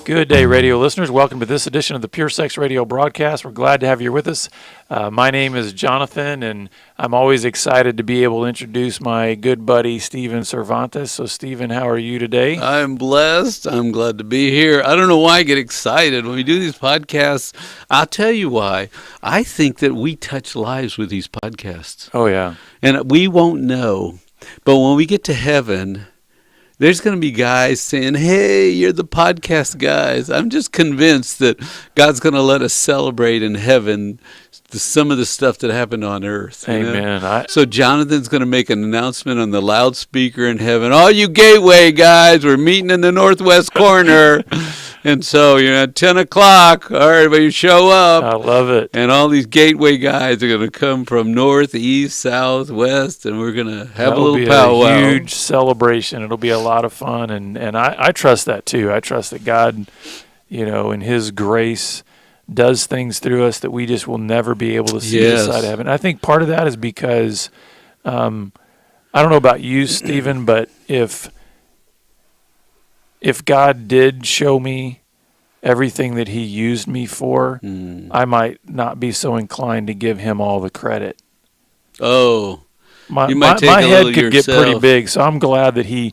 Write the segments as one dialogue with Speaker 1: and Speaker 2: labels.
Speaker 1: Good day, radio listeners. Welcome to this edition of the Pure Sex Radio broadcast. We're glad to have you with us. My name is Jonathan, and I'm always excited to be able to introduce my good buddy, Steven Cervantes. So, Steven, how are you today?
Speaker 2: I'm blessed. I'm glad to be here. I don't know why I get excited when we do these podcasts. I'll tell you why. I think that we touch lives with these podcasts.
Speaker 1: Oh, yeah.
Speaker 2: And we won't know. But when we get to heaven, there's going to be guys saying, hey, you're the podcast guys. I'm just convinced that God's going to let us celebrate in heaven some of the stuff that happened on earth.
Speaker 1: Amen.
Speaker 2: So Jonathan's going to make an announcement on the loudspeaker in heaven. All you Gateway guys, we're meeting in the northwest corner. And so you're at 10 o'clock. All right, everybody show up.
Speaker 1: I love it.
Speaker 2: And all these Gateway guys are going to come from north, east, south, west, and we're going to have a little powwow.
Speaker 1: It'll be a huge celebration. It'll be a lot of fun, and I trust that too. I trust that God, in His grace, does things through us that we just will never be able to see this side of heaven. I think part of that is because, I don't know about you, Stephen, but if God did show me everything that He used me for, I might not be so inclined to give Him all the credit.
Speaker 2: Oh,
Speaker 1: my
Speaker 2: head
Speaker 1: could get pretty big, so I'm glad that He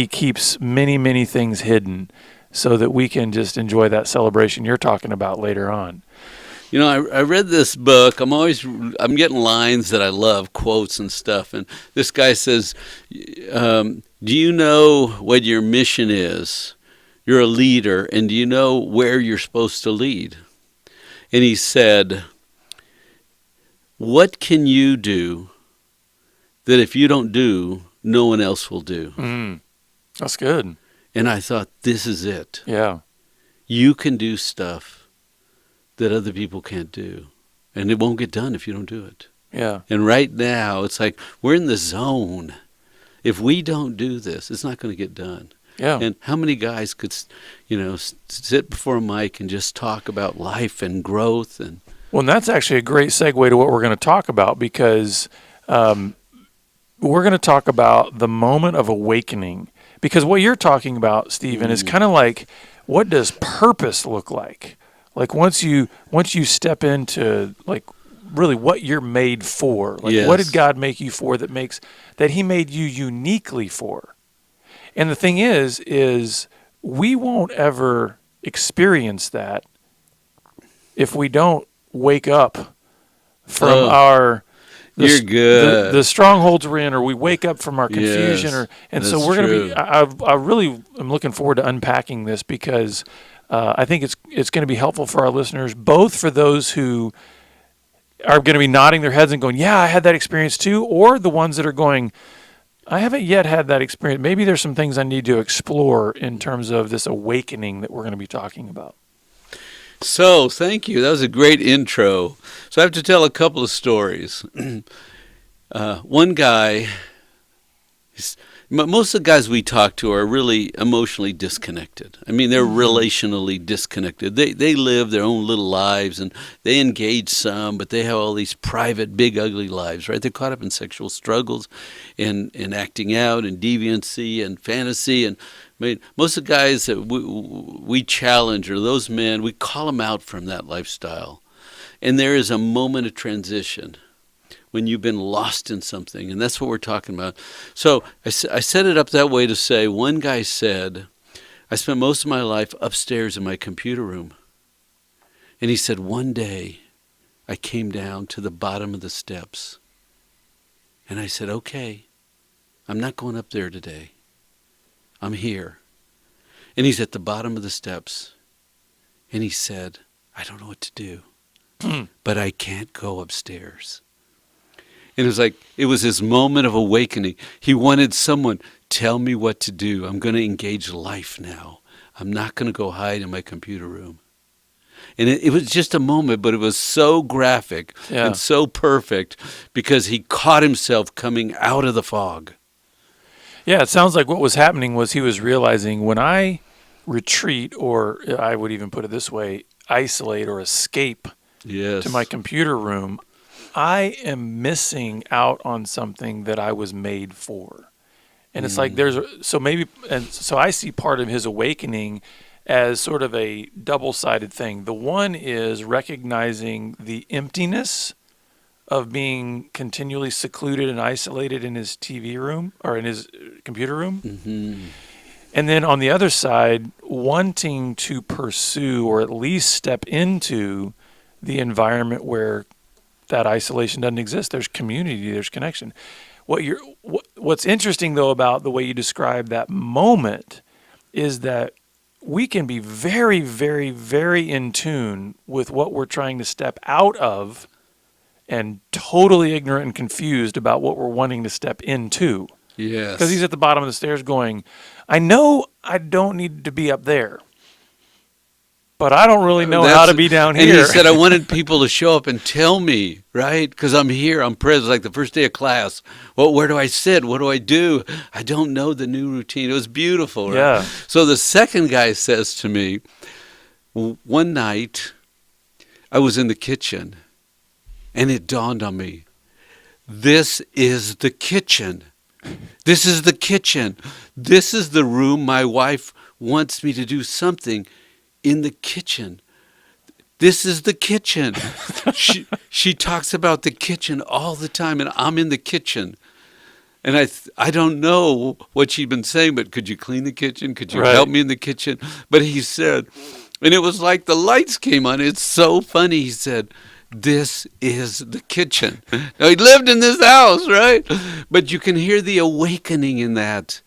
Speaker 1: keeps many, many things hidden so that we can just enjoy that celebration you're talking about later on.
Speaker 2: I read this book. I'm getting lines that I love, quotes and stuff. And this guy says, do you know what your mission is? You're a leader, and do you know where you're supposed to lead? And he said, what can you do that if you don't do, no one else will do?
Speaker 1: That's good.
Speaker 2: And I thought, this is it.
Speaker 1: Yeah.
Speaker 2: You can do stuff that other people can't do. And it won't get done if you don't do it.
Speaker 1: Yeah.
Speaker 2: And right now, it's like we're in the zone. If we don't do this, it's not going to get done.
Speaker 1: Yeah.
Speaker 2: And how many guys could, sit before a mic and just talk about life and growth?
Speaker 1: Well, and that's actually a great segue to what we're going to talk about, because we're going to talk about the moment of awakening. Because what you're talking about, Stephen, is kind of like, what does purpose look like? Like once you step into like really what you're made for. Like what did God make you for that He made you uniquely for? And the thing is we won't ever experience that if we don't wake up from
Speaker 2: You're good.
Speaker 1: The strongholds we're in, or we wake up from our confusion, so we're going to be. I really am looking forward to unpacking this, because I think it's going to be helpful for our listeners, both for those who are going to be nodding their heads and going, "Yeah, I had that experience too," or the ones that are going, "I haven't yet had that experience. Maybe there's some things I need to explore in terms of this awakening that we're going to be talking about."
Speaker 2: So, thank you. That was a great intro. So I have to tell a couple of stories. One guy, most of the guys we talk to are really emotionally disconnected. I mean, they're relationally disconnected. They live their own little lives, and they engage some, but they have all these private, big, ugly lives, right? They're caught up in sexual struggles and acting out and deviancy and fantasy. And I mean, most of the guys that we challenge, or those men, we call them out from that lifestyle. And there is a moment of transition when you've been lost in something, and that's what we're talking about. So I set it up that way to say, one guy said, I spent most of my life upstairs in my computer room. And he said, one day I came down to the bottom of the steps. And I said, okay, I'm not going up there today. I'm here. And he's at the bottom of the steps. And he said, I don't know what to do, but I can't go upstairs. And it was like, it was his moment of awakening. He wanted someone, tell me what to do. I'm going to engage life now. I'm not going to go hide in my computer room. And it was just a moment, but it was so graphic and so perfect, because he caught himself coming out of the fog.
Speaker 1: Yeah, it sounds like what was happening was he was realizing, when I retreat, or I would even put it this way, isolate or escape to my computer room, I am missing out on something that I was made for. And it's like so I see part of his awakening as sort of a double-sided thing. The one is recognizing the emptiness of being continually secluded and isolated in his TV room or in his computer room.
Speaker 2: Mm-hmm.
Speaker 1: And then on the other side, wanting to pursue or at least step into the environment where that isolation doesn't exist. There's community, there's connection. What's interesting though about the way you describe that moment is that we can be very, very, very in tune with what we're trying to step out of and totally ignorant and confused about what we're wanting to step into.
Speaker 2: Yes.
Speaker 1: Because he's at the bottom of the stairs going, I know I don't need to be up there, but I don't really know how to be down here.
Speaker 2: And he said, I wanted people to show up and tell me, right? Because I'm here, I'm present, like the first day of class. Well, where do I sit? What do I do? I don't know the new routine. It was beautiful, right?
Speaker 1: Yeah.
Speaker 2: So the second guy says to me, one night I was in the kitchen and it dawned on me, this is the kitchen. This is the kitchen. This is the room my wife wants me to do something in the kitchen. This is the kitchen. She talks about the kitchen all the time, and I'm in the kitchen. And I don't know what she'd been saying, but could you clean the kitchen? Could you help me in the kitchen? But he said, and it was like the lights came on. It's so funny. He said, this is the kitchen. Now, he lived in this house, right? But you can hear the awakening in that.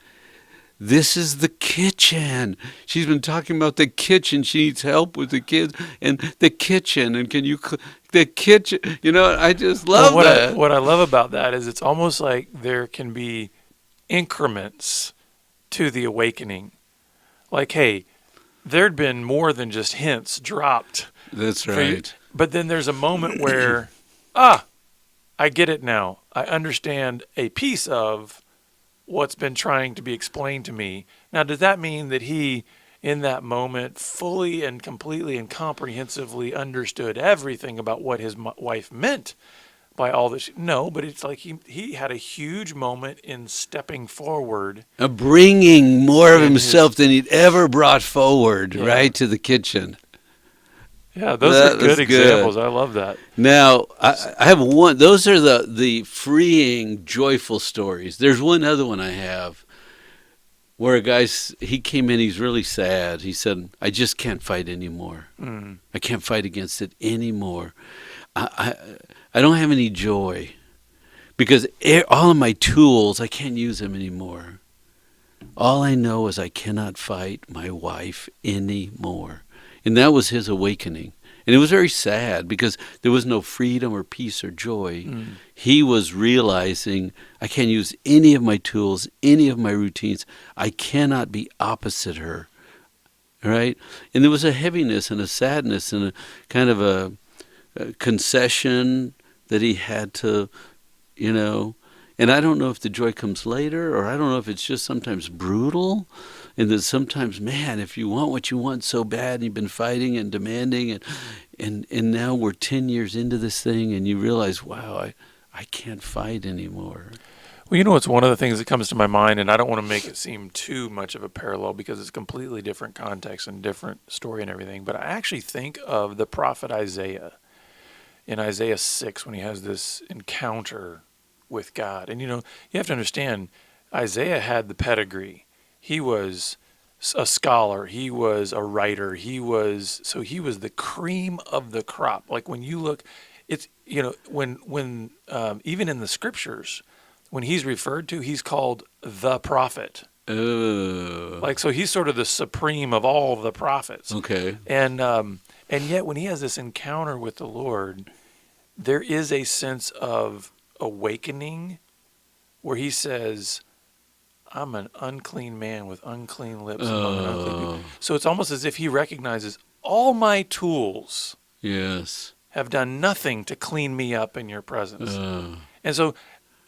Speaker 2: This is the kitchen. She's been talking about the kitchen. She needs help with the kids and the kitchen. And can you, the kitchen, you know, I just love that.
Speaker 1: What I love about that is it's almost like there can be increments to the awakening. Like, hey, there'd been more than just hints dropped.
Speaker 2: That's right.
Speaker 1: But then there's a moment where, I get it now. I understand a piece of what's been trying to be explained to me. Now, does that mean that he, in that moment, fully and completely and comprehensively understood everything about what his wife meant by all this? No, but it's like he had a huge moment in stepping forward.
Speaker 2: Bringing more of himself than he'd ever brought forward, right, to the kitchen.
Speaker 1: Yeah, those are good examples. I love that.
Speaker 2: Now, I have one. Those are the freeing, joyful stories. There's one other one I have where a guy, he came in, he's really sad. He said, I just can't fight anymore. I can't fight against it anymore. I don't have any joy because all of my tools, I can't use them anymore. All I know is I cannot fight my wife anymore. And that was his awakening. And it was very sad because there was no freedom or peace or joy. He was realizing I can't use any of my tools, any of my routines. I cannot be opposite her. Right? And there was a heaviness and a sadness and a kind of a concession that he had to, you know. And I don't know if the joy comes later, or I don't know if it's just sometimes brutal. And then sometimes, man, if you want what you want so bad, and you've been fighting and demanding, and now we're 10 years into this thing, and you realize, wow, I can't fight anymore.
Speaker 1: Well, you know, it's one of the things that comes to my mind, and I don't want to make it seem too much of a parallel because it's a completely different context and different story and everything. But I actually think of the prophet Isaiah in Isaiah 6 when he has this encounter with God. And, you know, you have to understand, Isaiah had the pedigree. He was a scholar. He was a writer. He was the cream of the crop. Like when you look, it's, you know, when even in the scriptures, when he's referred to, he's called the prophet. Like, so he's sort of the supreme of all of the prophets.
Speaker 2: Okay.
Speaker 1: And yet when he has this encounter with the Lord, there is a sense of awakening where he says, I'm an unclean man with unclean lips among an unclean people. So it's almost as if he recognizes all my tools have done nothing to clean me up in your presence. And so,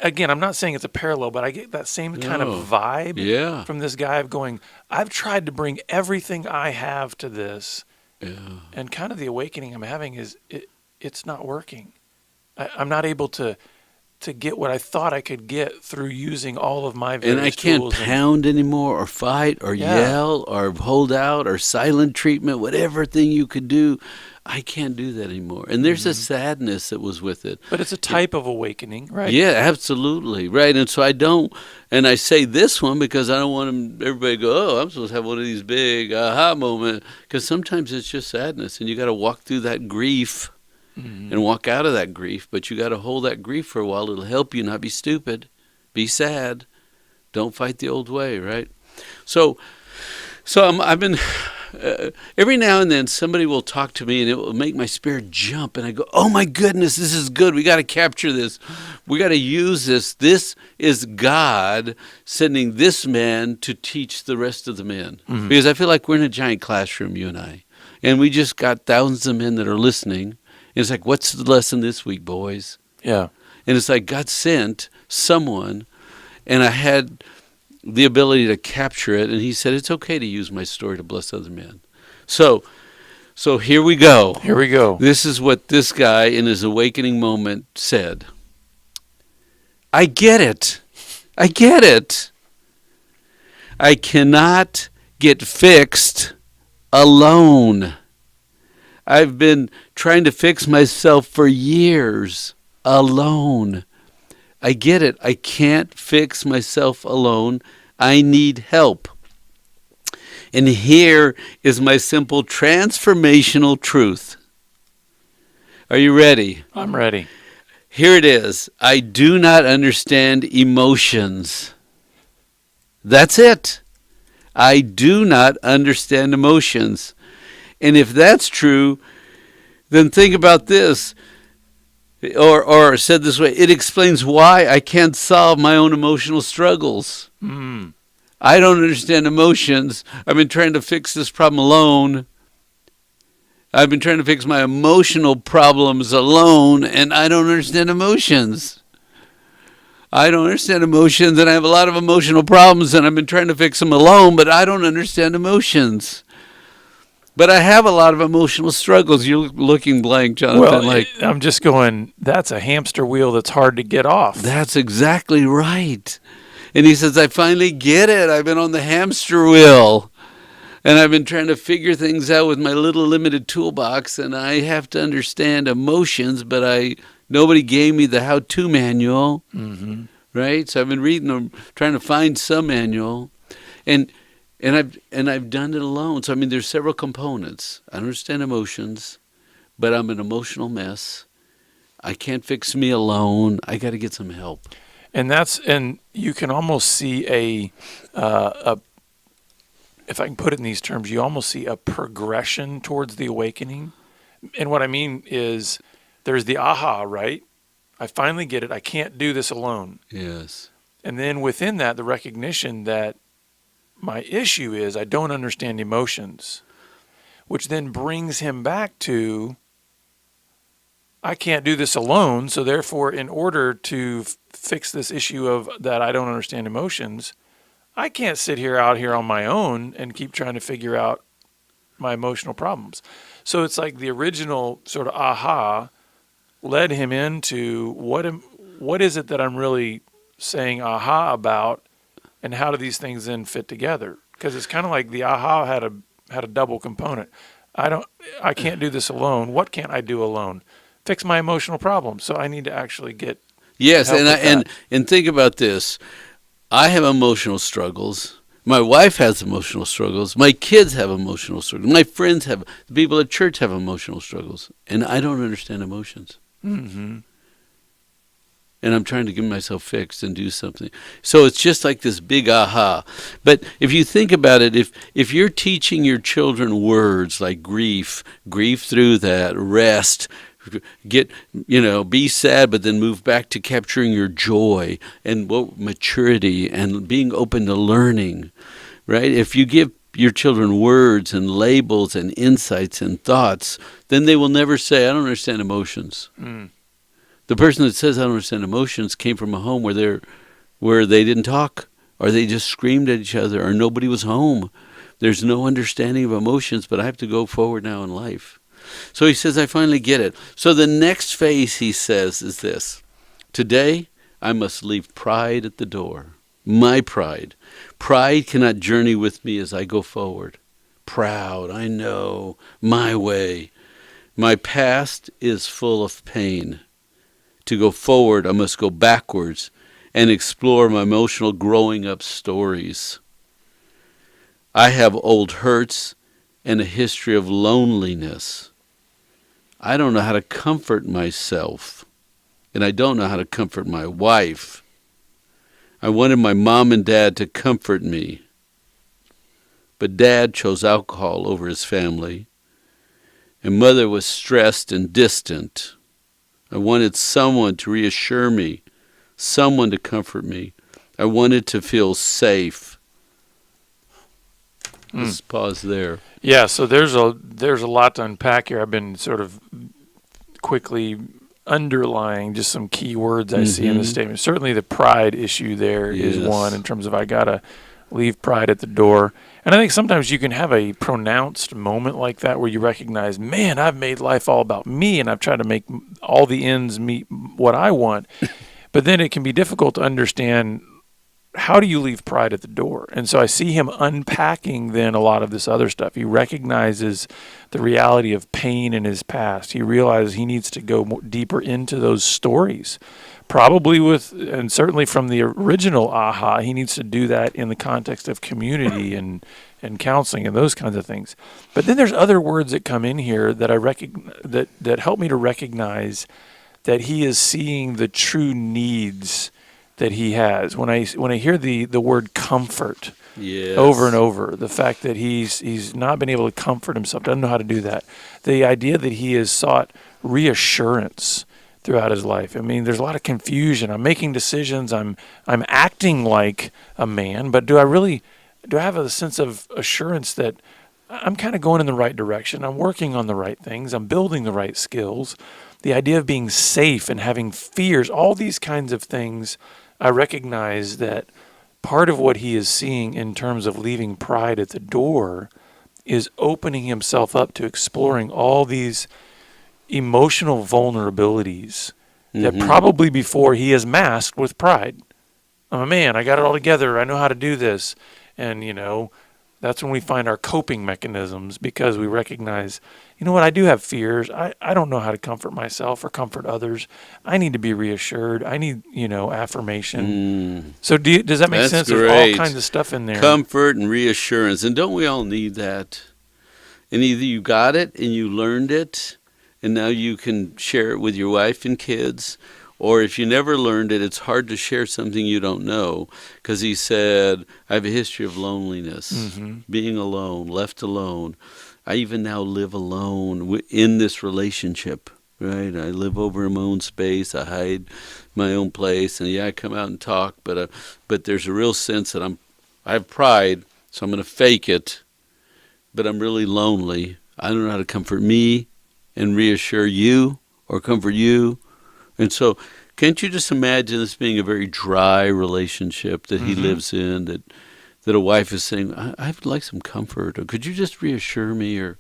Speaker 1: again, I'm not saying it's a parallel, but I get that same kind of vibe from this guy of going, I've tried to bring everything I have to this. And kind of the awakening I'm having is it's not working. I'm not able to to get what I thought I could get through using all of my various
Speaker 2: And I can't
Speaker 1: tools.
Speaker 2: pound anymore or fight or yell or hold out or silent treatment, whatever thing you could do. I can't do that anymore. And there's a sadness that was with it.
Speaker 1: But it's a type of awakening, right?
Speaker 2: Yeah, absolutely. Right. And so I say this one because I don't want everybody to go, oh, I'm supposed to have one of these big aha moments. Because sometimes it's just sadness and you got to walk through that grief and walk out of that grief. But you got to hold that grief for a while. It'll help you not be stupid. Be sad. Don't fight the old way, right? So I've been... every now and then somebody will talk to me and it will make my spirit jump and I go, oh my goodness, this is good. We got to capture this. We got to use this. This is God sending this man to teach the rest of the men. Because I feel like we're in a giant classroom, you and I. And we just got thousands of men that are listening. And it's like, what's the lesson this week, boys?
Speaker 1: Yeah.
Speaker 2: And it's like God sent someone and I had the ability to capture it, and he said, it's okay to use my story to bless other men. So here we go.
Speaker 1: Here we go.
Speaker 2: This is what this guy in his awakening moment said. I get it. I get it. I cannot get fixed alone. I've been trying to fix myself for years alone. I get it. I can't fix myself alone. I need help. And here is my simple transformational truth. Are you ready?
Speaker 1: I'm ready.
Speaker 2: Here it is. I do not understand emotions. That's it. I do not understand emotions. And if that's true, then think about this. Or said this way, it explains why I can't solve my own emotional struggles. I don't understand emotions. I've been trying to fix this problem alone. I've been trying to fix my emotional problems alone, and I don't understand emotions. I don't understand emotions, and I have a lot of emotional problems, and I've been trying to fix them alone, but I don't understand emotions. But I have a lot of emotional struggles. You're looking blank, Jonathan.
Speaker 1: Well, I'm just going, that's a hamster wheel that's hard to get off.
Speaker 2: That's exactly right. And he says, I finally get it. I've been on the hamster wheel. And I've been trying to figure things out with my little limited toolbox. And I have to understand emotions, but nobody gave me the how-to manual. Right? So I've been reading or trying to find some manual. And I've done it alone. So, I mean, there's several components. I understand emotions, but I'm an emotional mess. I can't fix me alone. I got to get some help.
Speaker 1: And you can almost see if I can put it in these terms, you almost see a progression towards the awakening. And what I mean is there's the aha, right? I finally get it. I can't do this alone.
Speaker 2: Yes.
Speaker 1: And then within that, the recognition that my issue is I don't understand emotions, which then brings him back to I can't do this alone. So therefore, in order to fix this issue of that I don't understand emotions, I can't sit out here on my own and keep trying to figure out my emotional problems. So it's like the original sort of aha led him into what is it that I'm really saying aha about, and how do these things then fit together? Because it's kind of like the aha had a double component. I can't do this alone. What can't I do alone? Fix my emotional problems. So I need to actually get
Speaker 2: yes,
Speaker 1: help with that.
Speaker 2: and think about this. I have emotional struggles. My wife has emotional struggles. My kids have emotional struggles. My friends have. The people at church have emotional struggles, and I don't understand emotions. And I'm trying to get myself fixed and do something. So it's just like this big aha. But if you think about it, if you're teaching your children words like grief through that, rest, be sad, but then move back to capturing your joy and maturity and being open to learning, right? If you give your children words and labels and insights and thoughts, then they will never say, I don't understand emotions. The person that says I don't understand emotions came from a home where they didn't talk, or they just screamed at each other, or nobody was home. There's no understanding of emotions, but I have to go forward now in life. So he says, I finally get it. So the next phase, he says, is this. Today, I must leave pride at the door. My pride. Pride cannot journey with me as I go forward. Proud, I know, my way. My past is full of pain. To go forward, I must go backwards and explore my emotional growing up stories. I have old hurts and a history of loneliness. I don't know how to comfort myself, and I don't know how to comfort my wife. I wanted my mom and dad to comfort me, but Dad chose alcohol over his family, and Mother was stressed and distant. I wanted someone to reassure me, someone to comfort me. I wanted to feel safe. Let's pause there.
Speaker 1: Yeah, so there's a lot to unpack here. I've been sort of quickly underlying just some key words I see in the statement. Certainly the pride issue there is
Speaker 2: Yes.
Speaker 1: one, in terms of I gotta leave pride at the door. And I think sometimes you can have a pronounced moment like that where you recognize, man, I've made life all about me and I've tried to make all the ends meet what I want. But then it can be difficult to understand, how do you leave pride at the door? And so I see him unpacking then a lot of this other stuff. He recognizes the reality of pain in his past. He realizes he needs to go more deeper into those stories. Probably with, and certainly from the original AHA, he needs to do that in the context of community and counseling and those kinds of things. But then there's other words that come in here that I that help me to recognize that he is seeing the true needs that he has. When I hear the word comfort
Speaker 2: Yes.
Speaker 1: over and over, the fact that he's not been able to comfort himself, doesn't know how to do that. The idea that he has sought reassurance throughout his life. I mean, there's a lot of confusion. I'm making decisions. I'm acting like a man, but do I have a sense of assurance that I'm kind of going in the right direction? I'm working on the right things. I'm building the right skills. The idea of being safe and having fears, all these kinds of things, I recognize that part of what he is seeing in terms of leaving pride at the door is opening himself up to exploring all these emotional vulnerabilities that probably before he is masked with pride. I'm a man. I got it all together. I know how to do this. And, that's when we find our coping mechanisms, because we recognize, you know what, I do have fears. I don't know how to comfort myself or comfort others. I need to be reassured. I need, affirmation. So does that make
Speaker 2: That's
Speaker 1: sense?
Speaker 2: great.
Speaker 1: There's all kinds of stuff in there.
Speaker 2: Comfort and reassurance. And don't we all need that? And either you got it and you learned it, and now you can share it with your wife and kids, or if you never learned it, it's hard to share something you don't know. Because he said, I have a history of loneliness, being alone, left alone. I even now live alone in this relationship, right? I live over in my own space. I hide my own place. And yeah, I come out and talk, but there's a real sense that I have pride, so I'm going to fake it, but I'm really lonely. I don't know how to comfort me and reassure you or comfort you. And so can't you just imagine this being a very dry relationship that he lives in, that a wife is saying, I'd like some comfort, or could you just reassure me, or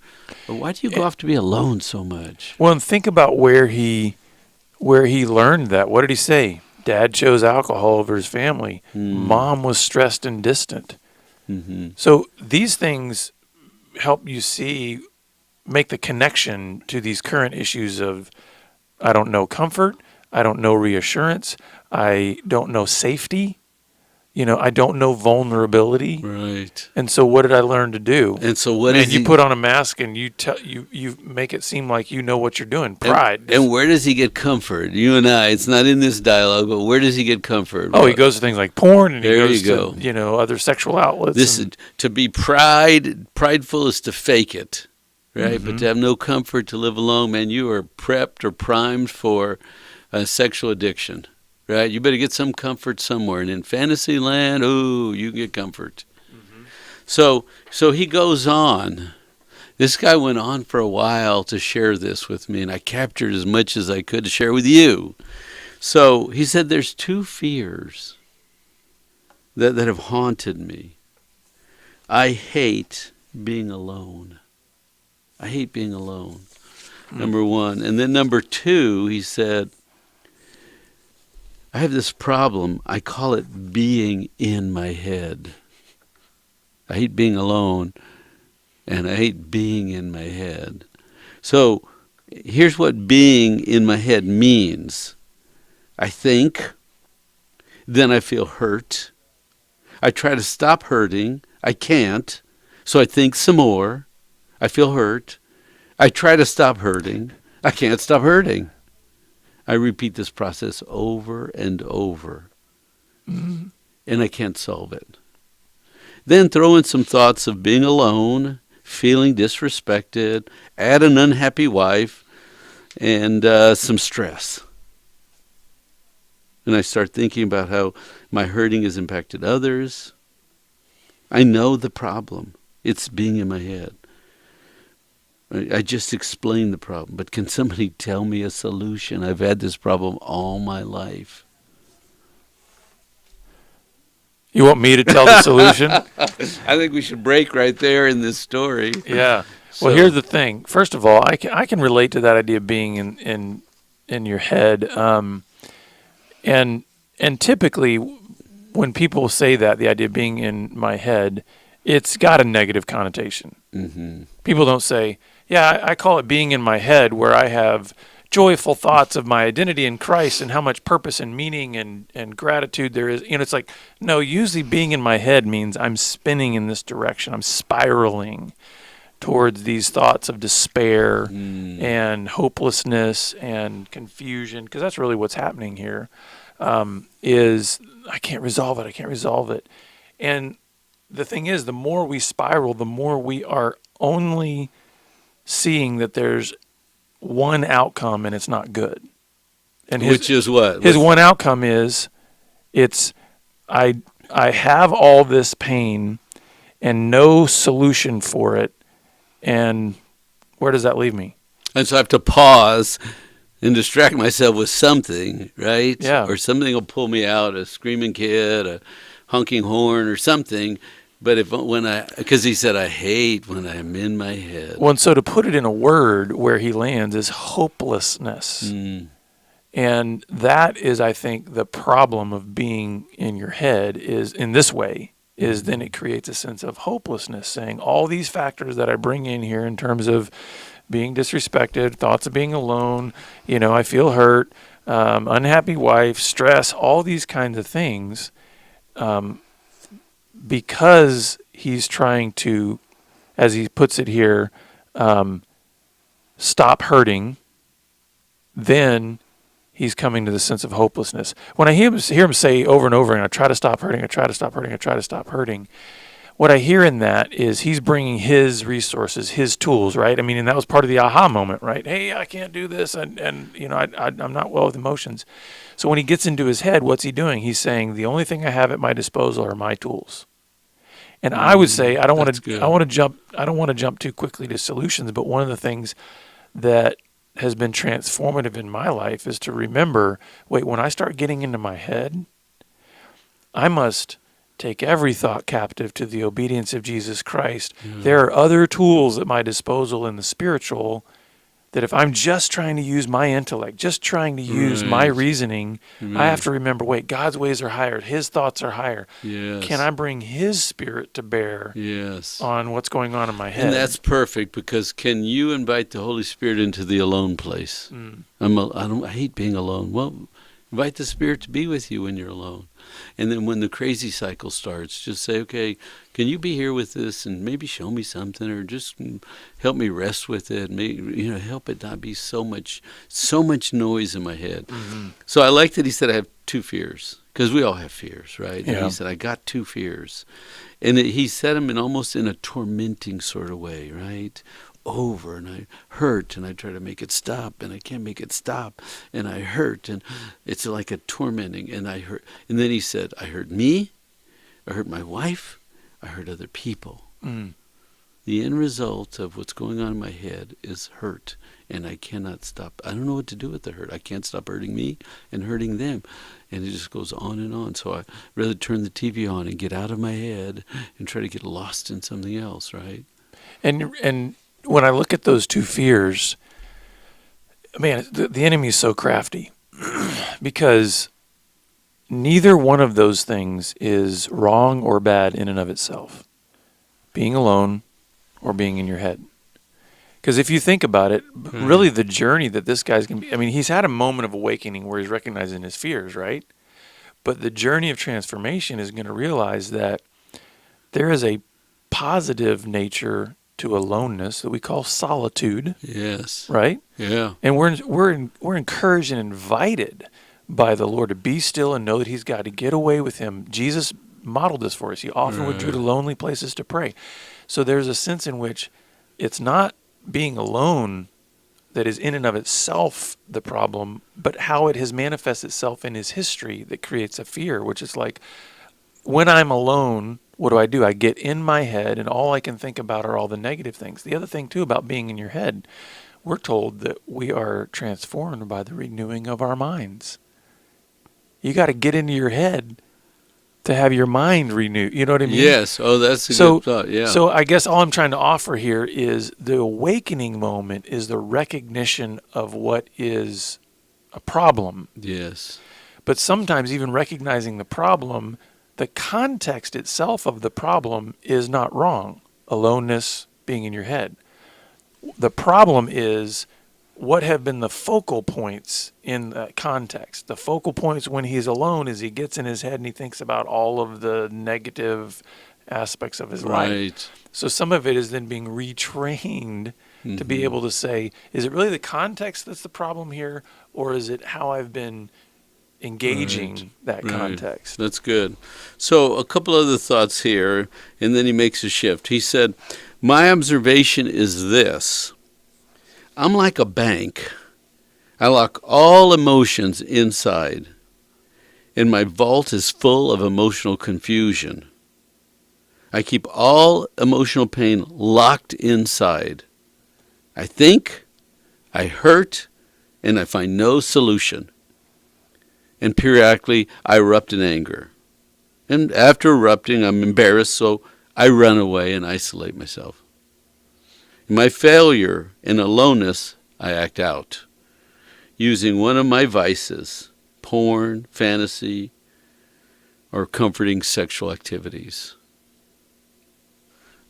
Speaker 2: why do you go off to be alone so much?
Speaker 1: Well, and think about where he learned that. What did he say? Dad chose alcohol over his family. Mom was stressed and distant. So these things help you make the connection to these current issues of, I don't know comfort, I don't know reassurance, I don't know safety, I don't know vulnerability.
Speaker 2: Right.
Speaker 1: And so what did I learn to do?
Speaker 2: And so what
Speaker 1: Man,
Speaker 2: is
Speaker 1: you put on a mask and you make it seem like you know what you're doing. Pride.
Speaker 2: And where does he get comfort? You and I, it's not in this dialogue, but where does he get comfort?
Speaker 1: He goes to things like porn, and he
Speaker 2: There
Speaker 1: goes
Speaker 2: you go.
Speaker 1: to, other sexual outlets.
Speaker 2: To be prideful is to fake it, right? But to have no comfort, to live alone, man, you are prepped or primed for sexual addiction, right? You better get some comfort somewhere. And in fantasy land, you can get comfort. So he goes on. This guy went on for a while to share this with me, and I captured as much as I could to share with you. So he said, there's two fears that have haunted me. I hate being alone. I hate being alone, number one. And then number two, he said, I have this problem. I call it being in my head. I hate being alone, and I hate being in my head. So here's what being in my head means. I think, then I feel hurt. I try to stop hurting. I can't. So I think some more. I feel hurt. I try to stop hurting. I can't stop hurting. I repeat this process over and over.
Speaker 1: Mm-hmm.
Speaker 2: And I can't solve it. Then throw in some thoughts of being alone, feeling disrespected, add an unhappy wife, and some stress. And I start thinking about how my hurting has impacted others. I know the problem. It's being in my head. I just explained the problem, but can somebody tell me a solution? I've had this problem all my life.
Speaker 1: You want me to tell the solution?
Speaker 2: I think we should break right there in this story.
Speaker 1: Yeah.
Speaker 2: So-
Speaker 1: Well, here's the thing. First of all, I can relate to that idea of being in your head. And typically, when people say that, the idea of being in my head, it's got a negative connotation.
Speaker 2: Mm-hmm.
Speaker 1: People don't say, yeah, I call it being in my head, where I have joyful thoughts of my identity in Christ and how much purpose and meaning and gratitude there is. It's like, no, usually being in my head means I'm spinning in this direction. I'm spiraling towards these thoughts of despair and hopelessness and confusion, because that's really what's happening here. Is I can't resolve it. I can't resolve it. And the thing is, the more we spiral, the more we are only seeing that there's one outcome and it's not good. And
Speaker 2: Which is what?
Speaker 1: his one outcome is I have all this pain and no solution for it. And where does that leave me?
Speaker 2: And so I have to pause and distract myself with something, right?
Speaker 1: Yeah.
Speaker 2: Or something will pull me out, a screaming kid, a honking horn or something. But because he said, I hate when I'm in my head.
Speaker 1: Well, and so to put it in a word, where he lands is hopelessness. And that is, I think, the problem of being in your head is in this way, is then it creates a sense of hopelessness, saying all these factors that I bring in here in terms of being disrespected, thoughts of being alone, I feel hurt, unhappy wife, stress, all these kinds of things, because he's trying to, as he puts it here, stop hurting, then he's coming to the sense of hopelessness. When I hear him say over and over, and I try to stop hurting, I try to stop hurting, I try to stop hurting, what I hear in that is he's bringing his resources, his tools, right? I mean, and that was part of the aha moment, right? Hey, I can't do this, and I'm not well with emotions. So when he gets into his head, what's he doing? He's saying, the only thing I have at my disposal are my tools. And I would say, I don't want to jump too quickly to solutions, but one of the things that has been transformative in my life is to remember, wait, when I start getting into my head, I must take every thought captive to the obedience of Jesus Christ. There are other tools at my disposal in the spiritual that if I'm just trying to use my intellect, just trying to use my reasoning, I have to remember, wait, God's ways are higher. His thoughts are higher.
Speaker 2: Yes.
Speaker 1: Can I bring His Spirit to bear on what's going on in my head?
Speaker 2: And that's perfect, because can you invite the Holy Spirit into the alone place? I hate being alone. Well, invite the Spirit to be with you when you're alone. And then when the crazy cycle starts, just say, okay, can you be here with this and maybe show me something, or just help me rest with it? Maybe, help it not be so much noise in my head. So I like that he said I have two fears, because we all have fears, right?
Speaker 1: Yeah.
Speaker 2: And he said, I got two fears. And he said them almost in a tormenting sort of way, right? Over, and I hurt, and I try to make it stop, and I can't make it stop, and I hurt, and it's like a tormenting, and I hurt. And then he said, I hurt me, I hurt my wife, I hurt other people. The end result of what's going on in my head is hurt, and I cannot stop. I don't know what to do with the hurt. I can't stop hurting me and hurting them, and it just goes on and on. So I'd rather turn the TV on and get out of my head and try to get lost in something else, right?
Speaker 1: And when I look at those two fears, man, the enemy is so crafty because neither one of those things is wrong or bad in and of itself. Being alone or being in your head. Because if you think about it, really the journey that this guy's going to be, I mean, he's had a moment of awakening where he's recognizing his fears, right? But the journey of transformation is going to realize that there is a positive nature to aloneness that we call solitude.
Speaker 2: Yes.
Speaker 1: Right?
Speaker 2: Yeah.
Speaker 1: And we're encouraged and invited by the Lord to be still and know that He's got to get away with Him. Jesus modeled this for us. He often withdrew to lonely places to pray. So there's a sense in which it's not being alone that is in and of itself the problem, but how it has manifested itself in his history that creates a fear, which is like, when I'm alone, what do? I get in my head, and all I can think about are all the negative things. The other thing, too, about being in your head, we're told that we are transformed by the renewing of our minds. You got to get into your head to have your mind renewed. You know what I mean?
Speaker 2: Yes. Oh, that's a good thought. Yeah.
Speaker 1: So I guess all I'm trying to offer here is the awakening moment is the recognition of what is a problem.
Speaker 2: Yes.
Speaker 1: But sometimes even recognizing the problem, the context itself of the problem is not wrong. Aloneness, being in your head. The problem is what have been the focal points in that context. The focal points when he's alone is he gets in his head and he thinks about all of the negative aspects of his life. So some of it is then being retrained to be able to say, is it really the context that's the problem here, or is it how I've been engaging that context?
Speaker 2: That's good. So a couple other thoughts here, and then he makes a shift. He said, my observation is this. I'm like a bank. I lock all emotions inside, and my vault is full of emotional confusion. I keep all emotional pain locked inside. I think, I hurt, and I find no solution. And periodically, I erupt in anger. And after erupting, I'm embarrassed, so I run away and isolate myself. In my failure and aloneness, I act out, using one of my vices, porn, fantasy, or comforting sexual activities.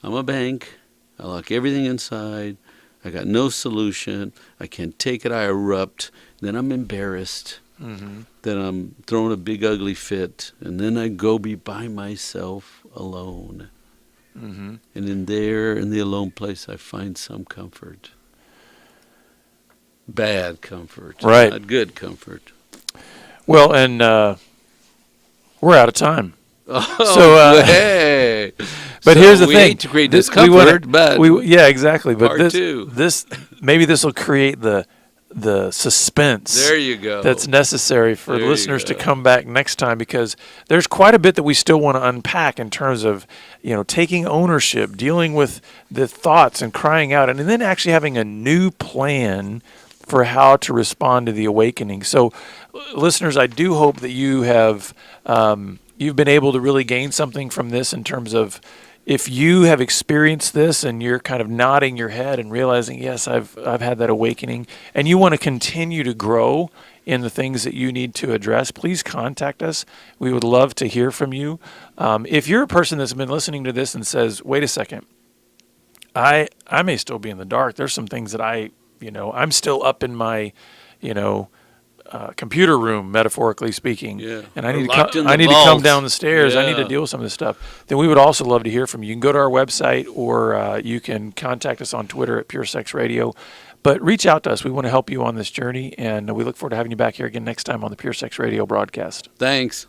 Speaker 2: I'm a bank. I lock everything inside. I got no solution. I can't take it. I erupt. Then I'm embarrassed. Then I'm throwing a big ugly fit. And then I go be by myself alone. And in there, in the alone place, I find some comfort. Bad comfort.
Speaker 1: Right.
Speaker 2: Not good comfort.
Speaker 1: Well, and we're out of time.
Speaker 2: Oh, hey.
Speaker 1: But
Speaker 2: So
Speaker 1: here's the
Speaker 2: we
Speaker 1: thing.
Speaker 2: hate to create
Speaker 1: We
Speaker 2: discomfort,
Speaker 1: wanna-
Speaker 2: but
Speaker 1: yeah, exactly. But
Speaker 2: part two.
Speaker 1: this maybe this will create the suspense.
Speaker 2: There you go.
Speaker 1: That's necessary for
Speaker 2: There you
Speaker 1: listeners to
Speaker 2: go.
Speaker 1: come back next time, because there's quite a bit that we still want to unpack in terms of, taking ownership, dealing with the thoughts and crying out, and then actually having a new plan for how to respond to the awakening. So, listeners, I do hope that you have you've been able to really gain something from this in terms of, if you have experienced this and you're kind of nodding your head and realizing, yes, I've had that awakening, and you want to continue to grow in the things that you need to address, please contact us. We would love to hear from you. If you're a person that's been listening to this and says, wait a second, I may still be in the dark. There's some things that I'm still up in my, computer room, metaphorically speaking,
Speaker 2: Yeah.
Speaker 1: and I
Speaker 2: Or
Speaker 1: need
Speaker 2: locked in the
Speaker 1: to come
Speaker 2: vault.
Speaker 1: down the stairs. I need to
Speaker 2: Yeah.
Speaker 1: deal with some of this stuff. Then we would also love to hear from you. You can go to our website, or you can contact us on Twitter at Pure Sex Radio. But reach out to us. We want to help you on this journey, and we look forward to having you back here again next time on the Pure Sex Radio broadcast.
Speaker 2: thanks.